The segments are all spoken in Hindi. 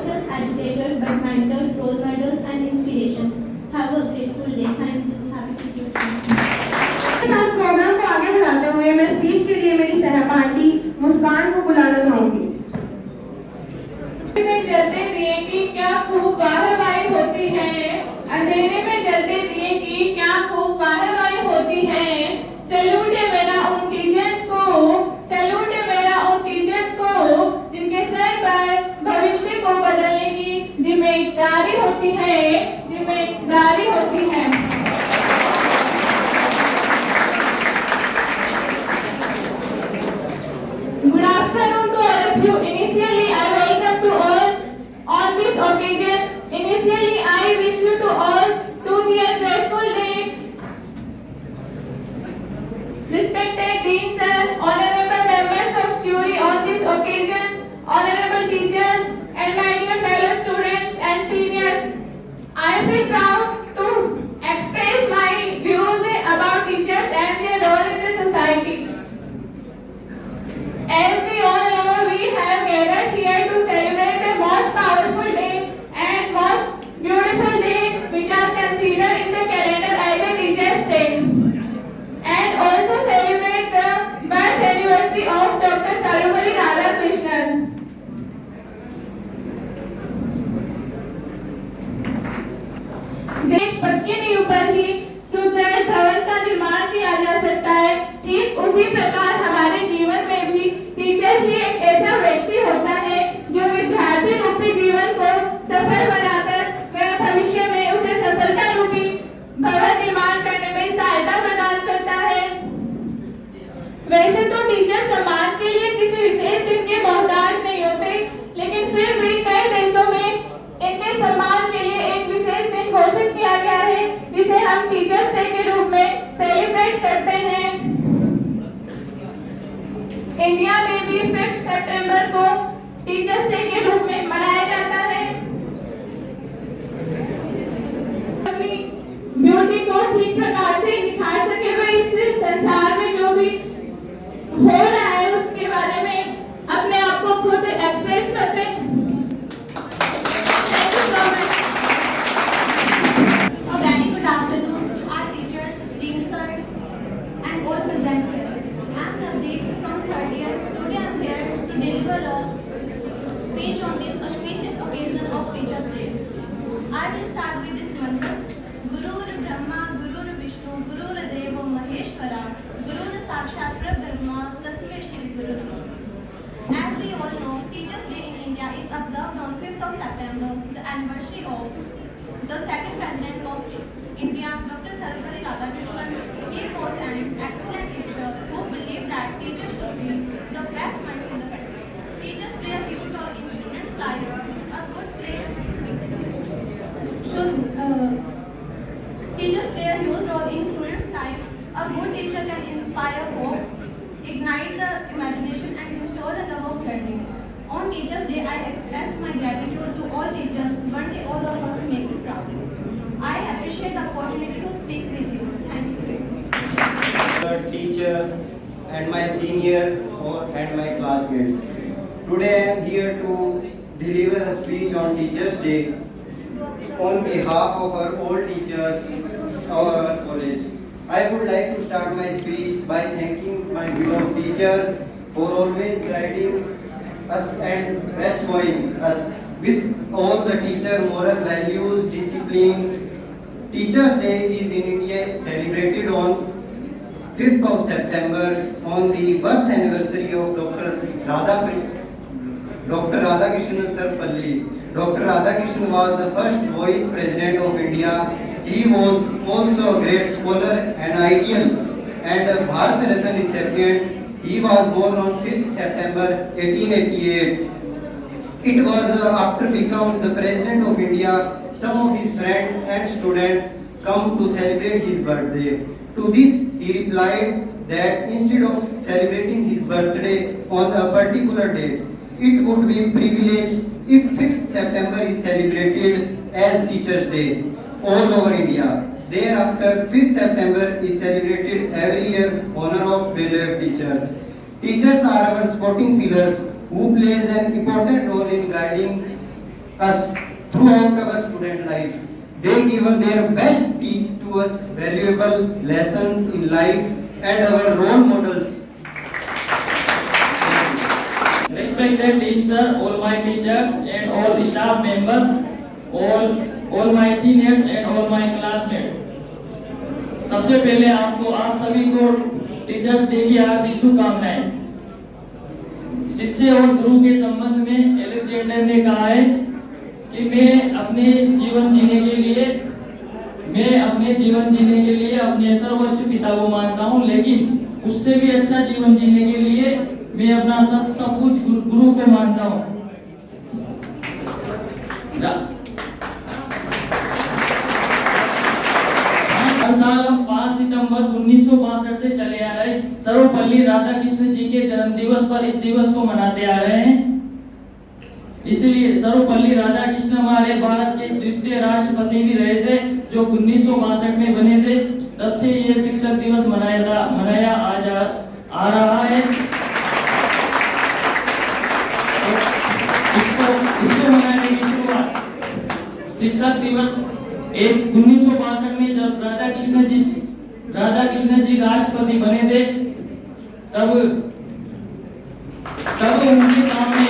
just agitators but mentors, role models and inspirations. Have a grateful day. Thank you. Happy Teachers Day. आज प्रोग्राम को आगे बढ़ाते हुए मैं स्पीच के लिए मेरी सहपाठी मुस्कान को बुलाना चाहूंगी। में जलते दिए की क्या खूब वाहवाही होती है, अंधेरे में जलते दिए की क्या खूब वाहवाही होती है। सैल्यूट है मेरा उन टीचर्स को, सैल्यूट है मेरा उन टीचर्स को, जिनके सर पर भविष्य को बदलने की जिम्मेदारी होती है, जिम्मेदारी होती है। Good afternoon to all of you. Initially, I welcome to all on this occasion. Initially, I wish you to all to their graceful day. Respected Dean Sir, honorable members of jury on this occasion, honorable teachers, and my dear fellow students and seniors, I feel proud to express my views about teachers and their role in the society. As we all know, we have gathered here to celebrate the most powerful day and most beautiful day which are considered in the calendar as a Teachers' Day, and also celebrate the birth anniversary of Dr. Sarvepalli Radhakrishnan. जिस पद के नींव पर ही सुदृढ़ भवन का निर्माण किया जा सकता है, ठीक उसी प्रकार हमारे जीवन में भी टीचर ही एक ऐसा व्यक्ति होता है जो विद्यार्थी रूपी जीवन को सफल बनाकर वह भविष्य में उसे सफलता रूपी भवन निर्माण करने में सहायता प्रदान करता है। वैसे तो टीचर समाज के लिए किसी विशेष दिन के मोहताज नहीं होते, लेकिन फिर भी कई देशों में इनके सम्मान के लिए एक विशेष दिन घोषित किया गया है, जिसे हम टीचर्स डे के रूप में सेलिब्रेट करते हैं। इंडिया में भी 5 सितंबर को टीचर्स डे के रूप में मनाया जाता है। अपनी ब्यूटी को ठीक प्रकार से निखार सके वह इस संसार में जो भी हो रहा है उसके बारे में अपने आप को खुद एक्सप्रेस करते हैं। A very good afternoon to our teachers, Dean Sir, and all present here. I am Navdeep from 3rd year. Today I am here to deliver a speech on this auspicious occasion of Teachers' Day. I will start with this mantra: Gurur Brahma, Gurur Vishnu, Gurur Deva Maheshwara, Gurur Sakshat Parabrahma, Tasmai Shri Guru Namah. As we all know, Teachers' Day in India is observed on 5th of September, the anniversary of the second President of India, Dr. Sarvepalli Radhakrishnan. He was an excellent teacher who believed that teachers should be the best minds in the country. Teachers play a huge role in students' life. Teachers play a huge role in students' life. A good teacher can inspire hope, ignite the imagination, and instill the love of learning. On Teachers' Day, I express my gratitude to all teachers. One day, all of us make you proud. I appreciate the opportunity to speak with you. Thank you. Teachers and my senior and my classmates. Today I am here to deliver a speech on Teachers' Day on behalf of our old teachers of our college. I would like to start my speech by thanking my beloved teachers for always guiding us and bestowing us with all the teacher moral values, discipline. Teachers' Day is in India celebrated on 5th of September on the birth anniversary of Dr. Radhakrishnan Sarvepalli. Dr. Radhakrishnan was the first Vice President of India. He was also a great scholar, an ideal and a Bharat Ratna recipient. He was born on 5th September 1888. It was after becoming the President of India, some of his friends and students come to celebrate his birthday. To this, he replied that instead of celebrating his birthday on a particular date, it would be a privilege if 5th September is celebrated as Teachers' Day all over India. Thereafter, 5th September is celebrated every year in honor of beloved teachers. Teachers are our supporting pillars who plays an important role in guiding us throughout our student life. They give us their best, teach to us valuable lessons in life and our role models. Respected teacher, all my teachers and all staff members, all my seniors and all my classmates. सबसे पहले आपको आप सभी को टीचर्स डे की हार्दिक शुभकामनाएं। शिष्य और गुरु के संबंध में एलेक्जेंडर ने कहा है कि मैं अपने जीवन जीने के लिए अपने सर्वोच्च पिता को मानता हूं, लेकिन उससे भी अच्छा जीवन जीने के लिए मैं अपना सब कुछ गुरु को मानता हूं। हर साल हम 5 सितंबर 1962 से चले आ रहे सर्वपल्ली राधाकृष्ण जी के जन्म दिवस पर इस दिवस को मनाते आ रहे हैं। इसलिए सर्वपल्ली राधाकृष्ण हमारे भारत के द्वितीय राष्ट्रपति भी रहे थे, जो 1962 में बने थे। तब से ये शिक्षक दिवस मनाया आ रहा है। इसको मनाने की शुरुआत शिक्षक दिवस 1962 में जब राधाकृष्ण जी राष्ट्रपति बने थे, तब उनके सामने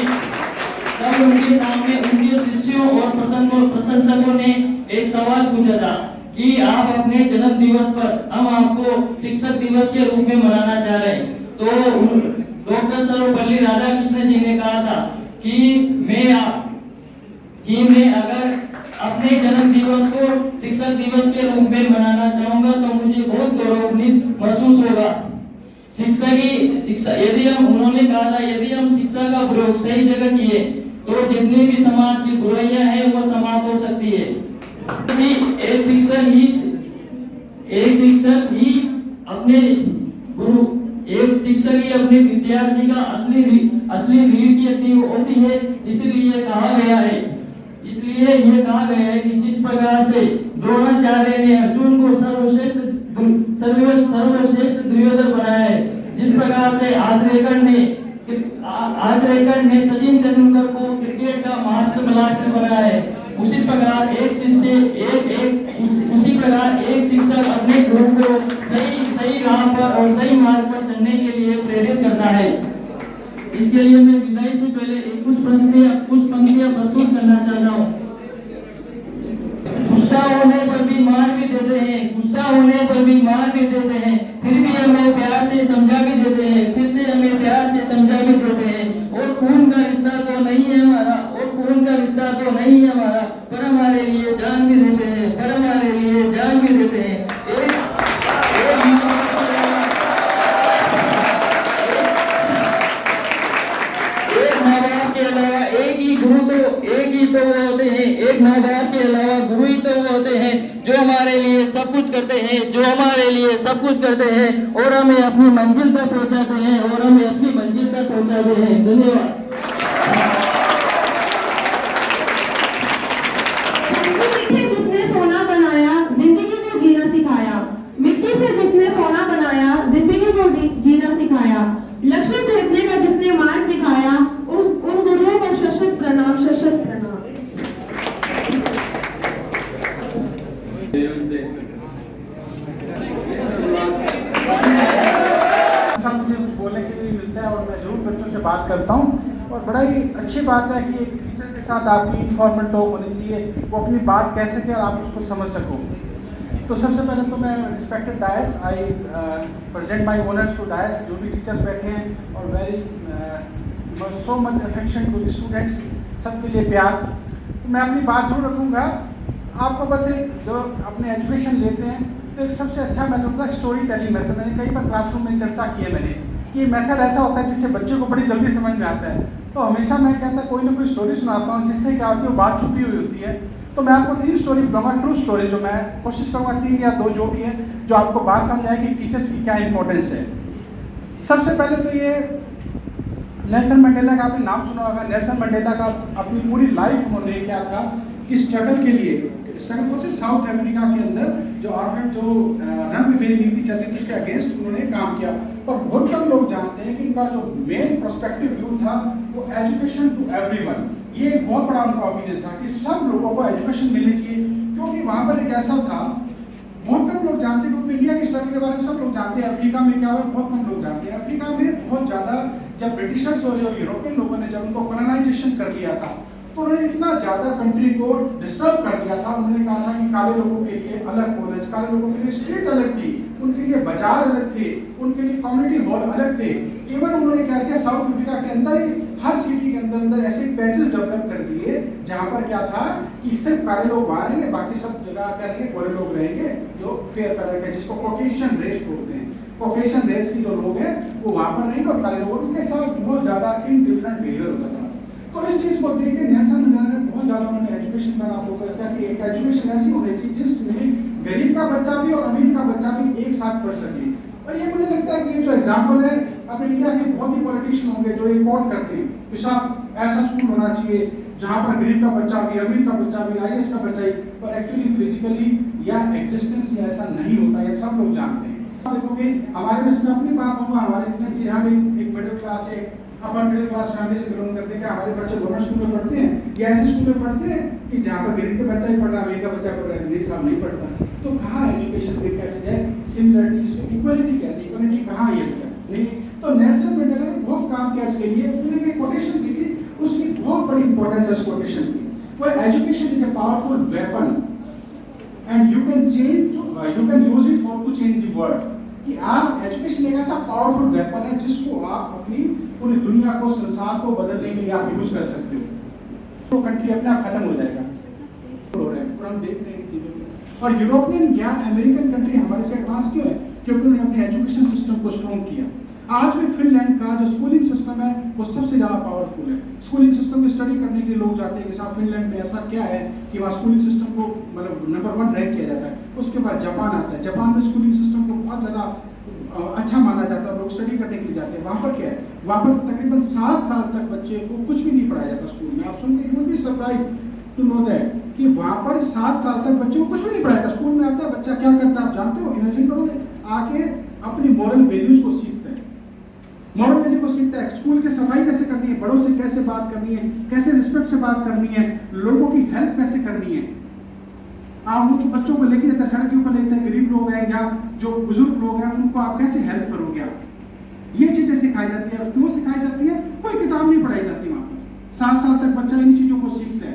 उनके शिष्यों और प्रशंसकों ने एक सवाल पूछा था कि आप अपने जन्म दिवस पर हम आपको शिक्षक दिवस के रूप में मनाना चाह रहे हैं। तो डॉक्टर सर्वपल्ली राधाकृष्ण जी ने कहा था कि मैं अगर अपने जन्म दिवस को शिक्षक दिवस के रूप में मनाना चाहूंगा तो मुझे बहुत गौरवान्वित महसूस होगा। उन्होंने कहा था यदि हम शिक्षा का प्रयोग सही जगह किए तो जितनी भी समाज की बुराइयां हैं वो समाप्त हो सकती है। एक शिक्षक ही अपने विद्यार्थी का असली रीढ़ की हड्डी होती है। इसलिए ये कहा गया है कि जिस प्रकार से द्रोणाचार्य ने अर्जुन को सर्वश्रेष्ठ दुर्योधन बनाया है, जिस प्रकार से आचरेकर ने सचिन तेंदुलकर को क्रिकेट का मास्टर ब्लास्टर बनाया है, उसी प्रकार एक शिक्षक अपने गुरु को सही राह पर और सही मार्ग पर चलने के लिए प्रेरित करता है। इसके लिए मैं विदाई से पहले कुछ पंक्तियां प्रस्तुत करना चाहता हूँ। गुस्सा होने पर भी मार भी देते हैं, फिर भी हमें प्यार से समझा भी देते हैं, और खून का रिश्ता तो नहीं है हमारा, पर हमारे लिए जान भी देते हैं, एक माँ बाप के अलावा गुरु ही तो वो होते हैं जो हमारे लिए सब कुछ करते हैं और हमें अपनी मंजिल तक पहुंचाते हैं। धन्यवाद। जिसने सोना बनाया जिंदगी को जीना सिखाया, मिट्टी से जिसने सोना बनाया जिंदगी को जीना सिखाया, लक्ष्य भेदने का जिसने मार्ग दिखाया, उन गुरुओं को शत प्रणाम। मुझे कुछ बोलने के लिए मिलता है और मैं जरूर बच्चों से बात करता हूँ, और बड़ा ही अच्छी बात है कि एक टीचर के साथ आपकी इन्फॉर्मल टॉक होनी चाहिए, वो अपनी बात कह सके और आप उसको समझ सको। तो सबसे पहले तो मैं respected dais, I present my honours to dais, जो भी टीचर्स बैठे हैं, और very so much affection to the students, सबके लिए प्यार। तो मैं अपनी बात जरूर रखूँगा। आपको बस एक जो अपने एजुकेशन लेते हैं तो एक सबसे अच्छा मेथड होता है स्टोरी टेलिंग मेथड। मैंने कई बार क्लासरूम में चर्चा की है मैंने कि ये मेथड ऐसा होता है जिससे बच्चे को बड़ी जल्दी समझ में आता है। तो हमेशा मैं कहता कोई ना कोई स्टोरी सुनाता हूँ जिससे क्या होती है वो बात छुपी हुई होती है। तो मैं आपको 3 स्टोरी बताऊँगा, ट्रू स्टोरी, जो मैं कोशिश करूँगा 3 या 2 जो भी है, जो आपको बात समझ आए कि टीचर्स की क्या इंपॉर्टेंस है। सबसे पहले तो ये नेल्सन मंडेला का आपने नाम सुना होगा। नेल्सन मंडेला का अपनी पूरी लाइफ उन्होंने क्या था कि स्ट्रगल के लिए, स्ट्रगल होते साउथ अफ्रीका के अंदर जो रंग विभेद नीति चलती थी उसके अगेंस्ट उन्होंने काम किया। और बहुत कम लोग जानते हैं कि इनका जो मेन पर्सपेक्टिव व्यू था वो एजुकेशन टू एवरीवन, ये एक बहुत बड़ा उनका ओपिनियन था कि सब लोगों को एजुकेशन मिलनी चाहिए, क्योंकि वहाँ पर एक ऐसा था, बहुत कम लोग जानते, क्योंकि इंडिया की स्ट्रगल के बारे में सब लोग जानते हैं, अफ्रीका में क्या हुआ बहुत कम लोग जानते हैं। अफ्रीका में बहुत ज़्यादा जब ब्रिटिशर्स और यूरोपियन लोगों ने जब उनको कॉलोनाइजेशन कर लिया था, तो उन्होंने इतना ज़्यादा कंट्री को डिस्टर्ब कर दिया था। उन्होंने कहा था कि काले लोगों के लिए अलग कॉलेज, काले लोगों के लिए स्ट्रीट अलग थी, उनके लिए बाजार अलग थे, उनके लिए कम्युनिटी हॉल अलग थे। इवन उन्होंने क्या किया, साउथ अफ्रीका के अंदर ही हर सिटी के अंदर ऐसे पैचेस डेवलप कर दिए जहाँ पर क्या था कि सिर्फ काले लोग वहाँ रहेंगे, बाकी सब जगह क्या रहेंगे, गोरे लोग रहेंगे जो फेयर कलर के, जिसको कॉकेशियन रेस बोलते हैं। कॉकेशियन रेस के जो लोग हैं वो वहाँ पर रहेंगे और काले लोगों के साथ बहुत ज़्यादा इनडिफरेंट बिहेवियर होता था। तो इस चीज़ को देख के नेल्सन मंडेला ने बहुत ज़्यादा उन्होंने एजुकेशन पर फोकस किया कि एक एजुकेशन ऐसी होनी चाहिए जिसमें गरीब का बच्चा भी और अमीर का बच्चा भी एक साथ पढ़ सके। और ये मुझे लगता है कि ये जो एग्जाम्पल है, अब इंडिया के बहुत ही पॉलिटिशियन होंगे जो ये कोट करते हैं कि साहब ऐसा स्कूल होना चाहिए जहाँ पर गरीब का बच्चा भी, अमीर का बच्चा भी, IAS का बच्चा भी, पर एक्चुअली फिजिकली या एग्जिस्टेंस में ऐसा नहीं होता है, सब लोग जानते हैं। देखोगे हमारे में मैं अपनी बात कहूँगा, हमारे इसमें कि हम एक मिडिल क्लास है, अपन मिडिल क्लास फैमिली से बिलोंग करते हैं, कि हमारे बच्चे गवर्नमेंट स्कूल में पढ़ते हैं या ऐसे स्कूल में पढ़ते हैं कि जहाँ पर गरीब का बच्चा ही पढ़ रहा है, अमीर का बच्चा पढ़ रहा है, गरीब साहब नहीं पढ़ता। तो कहाँ एजुकेशन में कैसे जाए, सिमिलरिटी जिसको इक्वलिटी कहते हैं, इक्वलिटी कहाँ है नहीं। तो नेल्सन मंडेला ने बहुत काम किया इसके लिए, उन्होंने एक कोटेशन की थी, उसकी बहुत बड़ी इंपॉर्टेंस है उस कोटेशन की। वो education is a powerful weapon and you can use it for to change the world. कि आप एजुकेशन एक ऐसा पावरफुल वेपन है जिसको आप अपनी पूरी दुनिया को, संसार को बदलने के लिए आप यूज कर सकते हो। तो कंट्री अपने आप खत्म हो जाएगा, हम देख रहे हैं चीजों को। और यूरोपियन या अमेरिकन कंट्री हमारे से एडवांस क्यों है, क्योंकि उन्होंने अपने एजुकेशन सिस्टम को स्ट्रॉन्ग किया। आज भी फिनलैंड का जो स्कूलिंग सिस्टम है वो सबसे ज़्यादा पावरफुल है। स्कूलिंग सिस्टम में स्टडी करने के लिए लोग जाते हैं कि साहब फिनलैंड में ऐसा क्या है कि वहाँ स्कूलिंग सिस्टम को मतलब नंबर 1 रैंक किया जाता है। उसके बाद जापान आता है, जापान में स्कूलिंग सिस्टम को बहुत ज़्यादा अच्छा माना जाता है, लोग स्टडी करने के लिए जाते हैं। वहाँ पर क्या है, वहाँ पर तकरीबन 7 साल तक बच्चे को कुछ भी नहीं पढ़ाया जाता स्कूल में। आप सुन के you will be surprised to know that कि वहाँ पर 7 साल तक बच्चे को कुछ भी नहीं पढ़ाया जाता। स्कूल में आता है बच्चा, क्या करता है आप जानते हो, इमेजिन करोगे, आके अपनी मॉरल वैल्यूज को सीखता है, मॉरल वैल्यू को सीखता है, स्कूल की सफाई कैसे करनी है, बड़ों से कैसे बात करनी है, कैसे रिस्पेक्ट से बात करनी है, लोगों की हेल्प कैसे करनी है। आप उनको बच्चों को लेके जाते हैं, सड़क के ऊपर लेते हैं, गरीब लोग हैं या जो बुजुर्ग लोग हैं, उनको आप कैसे हेल्प करोगे आप, ये चीजें सिखाई जाती है। और क्यों सिखाई जाती है, कोई किताब नहीं पढ़ाई जाती वहाँ पर। 7 साल तक बच्चा इन चीजों को सीखता है।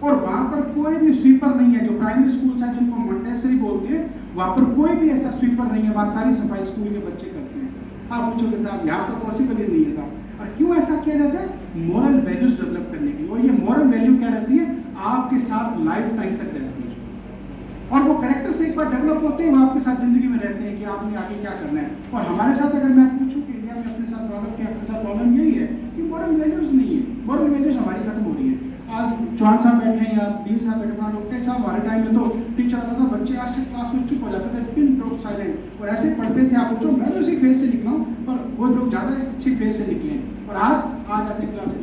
और वहाँ पर कोई भी स्वीपर नहीं है, जो प्राइमरी स्कूल है जिनको मॉन्टेसरी बोलते हैं, वहाँ पर कोई भी ऐसा स्वीपर नहीं है, वहाँ सारी सफाई स्कूल के बच्चे करते हैं। आप पूछोगे साहब यहाँ तो पॉसिबल ही नहीं है साहब। और क्यों ऐसा किया जाता है, मॉरल वैल्यूज डेवलप करने के लिए। और ये मॉरल वैल्यू क्या रहती है, आपके साथ लाइफ टाइम तक रहती है। और वो कैरेक्टर से एक बार डेवलप होते हैं, वो आपके साथ जिंदगी में रहते हैं कि आपने आगे क्या करना है। और हमारे साथ अगर मैं पूछूं कि इंडिया में अपने साथ प्रॉब्लम क्या, अपने साथ प्रॉब्लम यही है कि मॉरल वैल्यूज नहीं है, मॉरल वैल्यूज हमारी खत्म हो रही है। आज चौहान साहब बैठे हैं या बीर साहब बैठे, अपना लोग साहब हमारे टाइम में तो टीचर आता था, बच्चे ऐसे क्लास में चुप हो जाते थे, पिन ड्रॉप साइलेंट, और ऐसे पढ़ते थे। आप पूछो, मैं तो उसी फेज से निकला हूँ, पर वो लोग ज़्यादा अच्छी फेज से निकले हैं। और आज आ जाते क्लास में,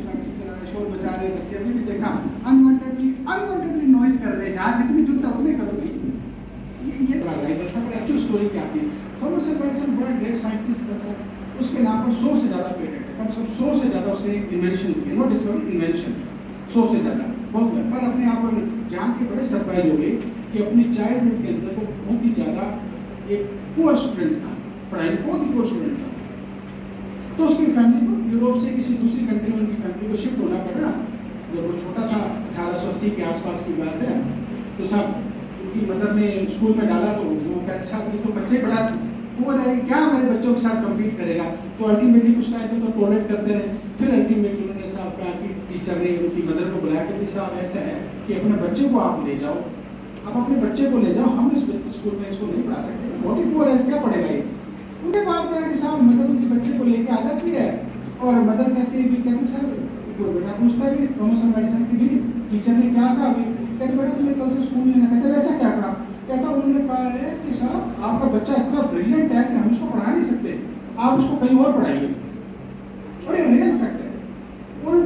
शोर बचा रहे बच्चे, अभी भी देखा अनवांटेडली नॉइस कर रहे हैं। जहाँ जितनी जुटता उतने करोगे। ये एक्चुअल स्टोरी क्या थी, थॉमस एडिसन बड़ा ग्रेट साइंटिस्ट था सर, उसके नाम पर 100 से ज़्यादा पेटेंट है, कम से कम 100 से ज़्यादा उसने इन्वेंशन किए, नॉट डिस्कवरी, इन्वेंशन 100 से ज़्यादा, बहुत है। पर अपने आप को जान के बड़े सरप्राइज हो गए कि अपनी चाइल्डहुड के अंदर वो बहुत ही ज़्यादा एक पुअर स्टूडेंट था, पढ़ाई में बहुत ही पुअर स्टूडेंट था। तो उसकी फैमिली को यूरोप से किसी दूसरी कंट्री में उनकी फैमिली को शिफ्ट होना पड़ा। जब वो छोटा था, 1880 के आसपास की बात है, तो सब उनकी मदर ने स्कूल में डाला। तो वो अच्छा, तो बच्चे बड़ा वो रहे, क्या हमारे बच्चों के साथ कम्पीट करेगा। तो अल्टीमेटली कुछ टाइम तो टॉयलेट करते रहे। फिर अल्टीमेटली उन्होंने साहब कहा कि टीचर ने उनकी मदर को बुलाया कि साहब ऐसा है कि अपने बच्चे को आप ले जाओ, आप अपने बच्चे को ले जाओ, हम इस स्कूल में इसको नहीं पढ़ा सकते, बहुत ही पुअर है, क्या पढ़ेगा ये। उनके बात करें कि साहब मदर उनके बच्चे को लेके आ जाती है, और मदर कहती है कि कहती सर, कोई बेटा पूछता है कि थॉमस एडिसन की भी टीचर ने क्या कहा, अभी कहते बेटा तुम्हें कल से स्कूल नहीं, कहते वैसा क्या कहा, कहता उन्होंने कहा है कि साहब आपका बच्चा इतना ब्रिलियंट है कि हम इसको पढ़ा नहीं सकते, आप उसको कहीं और पढ़ाइए। और ये रियल